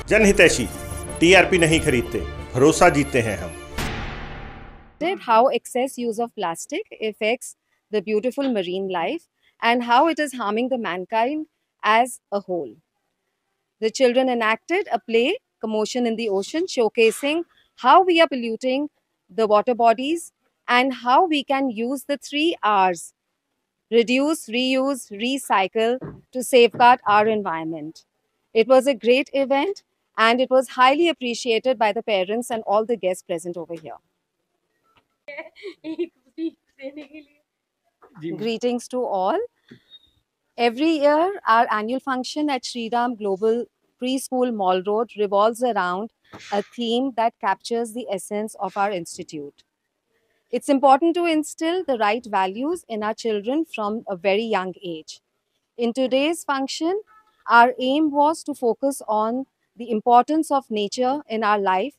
जनहितैषी, TRP नहीं खरीदते, भरोसा जीतते हैं हम। How excess use of plastic affects the beautiful marine life and how it is harming the mankind as a whole. The children enacted a play, Commotion in the Ocean, showcasing how we are polluting the water bodies and how we can use the 3 Rs: reduce, reuse, recycle to safeguard our environment. It was a great event and it was highly appreciated by the parents and all the guests present over here. Greetings to all. Every year, our annual function at Shri Galobal Preschool Mall Road revolves around a theme that captures the essence of our institute. It's important to instill the right values in our children from a very young age. In today's function, our aim was to focus on the importance of nature in our life,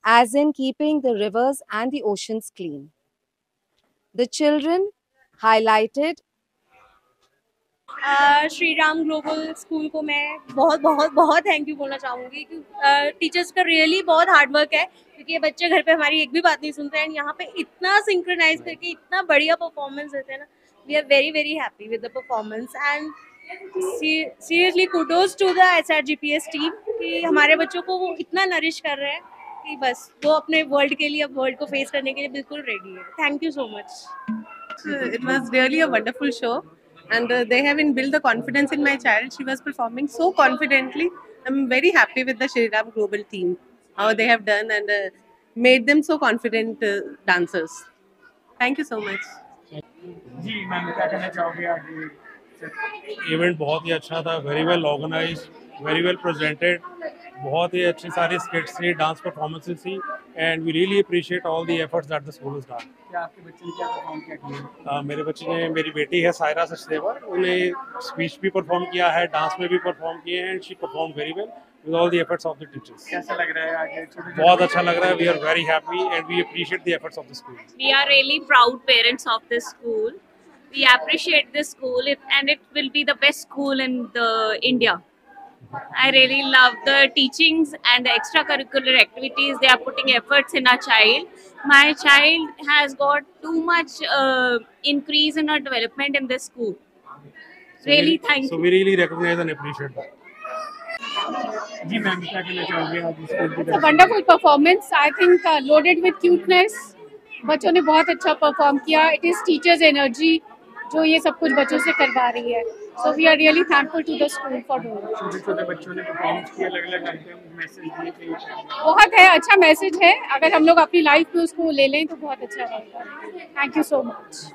as in keeping the rivers and the oceans clean. The children highlighted Shri Ram global school को मैं बहुत बहुत बहुत thank you बोलना चाहूँगी कि teachers का really बहुत हार्ड वर्क है, क्योंकि ये बच्चे घर पे हमारी एक भी बात नहीं सुनते हैं एंड यहाँ पे इतना सिंक्रोनाइज करके इतना बढ़िया परफॉर्मेंस देते हैं ना. We are very very happy with the performance and seriously kudos to the SRGPS team कि हमारे बच्चों को वो इतना नरिश कर रहे हैं कि बस वो अपने वर्ल्ड के लिए, अब वर्ल्ड को फेस करने के लिए बिल्कुल रेडी है. Thank you so much. It was really a wonderful show. And they have inbuilt the confidence in my child. She was performing so confidently. I'm very happy with the Shri Ram Global team, how they have done and made them so confident dancers. Thank you so much. जी ma'am, क्या कहना चाहोगे? आज event बहुत ही अच्छा था, very well organise, very well presented, बहुत ही अच्छी सारी स्किट्स थी, डांस परफॉर्मेंसेस थी and we really appreciate all the efforts that the school has done. क्या आपके बच्चे ने क्या परफॉर्म किया? मेरे बच्चे ने, मेरी बेटी है सायरा सचदेवर, उन्हें स्पीच भी परफॉर्म किया है, डांस में भी परफॉर्म किए हैं and she perform very well with all the efforts of the teachers. कैसा लग रहा है आगे? बहुत अच्छा लग रहा है. We are very happy and we appreciate the efforts of the school. We are really proud parents of this school. We appreciate this school and it will be the best school in the India. I really love the teachings and the extracurricular activities. They are putting efforts in our child. My child has got too much increase in her development in this school. Really, thank you. So we really recognize and appreciate that. जी ma'am, क्या कहना चाहोगे आज school की? It's a wonderful performance. I think loaded with cuteness. बच्चों ने बहुत अच्छा परफॉर्म किया. It is teachers' energy जो ये सब कुछ बच्चों से करवा रही है. So we are really thankful to the school for doing it. छोटे-छोटे बच्चों ने परफॉर्मेंस किया, अलग-अलग आइटम, मैसेज दिए थे. बहुत है, अच्छा मैसेज है. अगर हम लोग अपनी लाइफ में उसको ले लें तो बहुत अच्छा रहेगा. Thank you so much.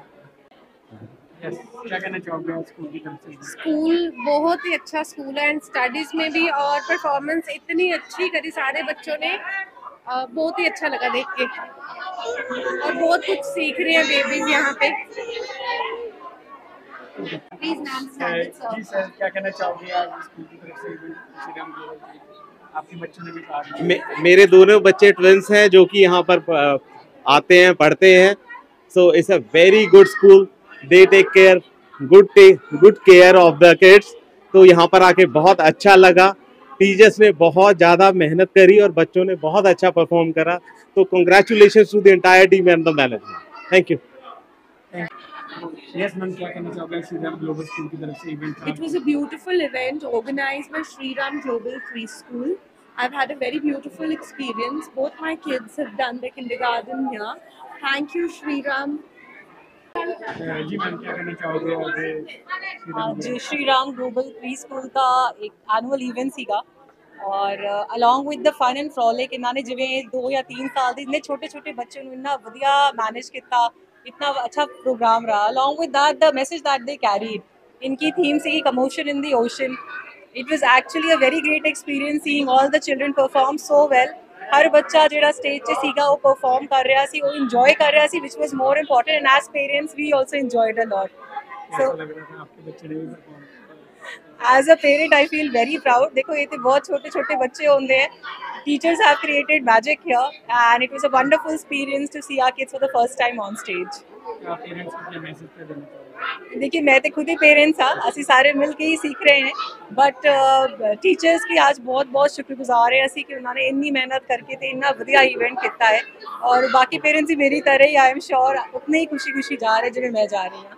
Yes, क्या कहना चाहोगे आज स्कूल की तरफ से? स्कूल बहुत ही अच्छा स्कूल है एंड स्टडीज में भी, और परफॉर्मेंस इतनी अच्छी करी सारे बच्चों ने. बहुत ही अच्छा लगा देख के और बहुत कुछ सीख रहे हैं बेबीज यहाँ पे. जी सर, क्या कहना चाहोगे आज स्कूल की तरफ से श्री राम ग्लोबल की? आपके बच्चों ने भी कहा. मेरे दोनों बच्चे ट्विंस हैं जो कि यहाँ पर आते हैं, पढ़ते हैं. So it's a very good school. They take care, good care of the kids. तो यहाँ पर आके बहुत अच्छा लगा. टीचर्स ने बहुत ज़्यादा मेहनत करी और बच्चों ने बहुत अच्छा परफॉर्म करा. तो congratulations to the entire team and the management. Thank you. Yes ma'am, क्या कहना चाहोगे श्री राम ग्लोबल स्कूल की तरफ से event? It was a beautiful event organized by Shri Ram Global Preschool. I've had a very beautiful experience. Both my kids have done their kindergarten here. Thank you, Shri Ram. जी ma'am, क्या कहना चाहोगे? आज Shri Ram global pre school का एक annual event सीगा और along with the fun and frolic इन्हों ने जिवें 2 या 3 साल ਦੇ इन्ने छोटे छोटे बच्चों ਨੂੰ इन्ना ਵਧੀਆ मैनेज किया. इतना अच्छा प्रोग्राम रहा. Along with that the message that they carried. इनकी theme sea commotion in the ocean. It was actually a very great experience seeing all the children perform so well. हर बच्चा जो स्टेज से सीगा वो परफॉर्म कर रहा सी, वो इंजॉय कर रहा सी, which was more important. And as parents we also enjoyed a lot. So as a parent I feel very proud. देखो ये तो बहुत छोटे छोटे बच्चे होंगे हैं. Teachers have created magic here and it was a wonderful experience to see our kids for the first time on stage. क्या पेरेंट्स को क्या मैसेज पे देना चाहोगे? देखिए मैं तो खुद ही पेरेंट्स हाँ ਅਸੀਂ ਸਾਰੇ ਮਿਲ ਕੇ ਹੀ ਸਿੱਖ ਰਹੇ हैं ਬਟ ਟੀਚਰਸ की आज बहुत बहुत शुक्रगुजार है ਅਸੀਂ ਕਿ ਉਹਨਾਂ ਨੇ ਇੰਨੀ ਮਿਹਨਤ ਕਰਕੇ ਤੇ ਇੰਨਾ ਵਧੀਆ ਇਵੈਂਟ ਕੀਤਾ ਹੈ ਔਰ ਬਾਕੀ ਪੇਰੈਂਟਸ ਵੀ ਮੇਰੀ ਤਰ੍ਹਾਂ ਹੀ ਆਈ ਐਮ ਸ਼ੋਰ ਉਤਨੇ ਹੀ ਖੁਸ਼ੀ ਖੁਸ਼ੀ ਜਾ ਰਹੇ ਜਿਵੇਂ ਮੈਂ ਜਾ ਰਹੀ ਹਾਂ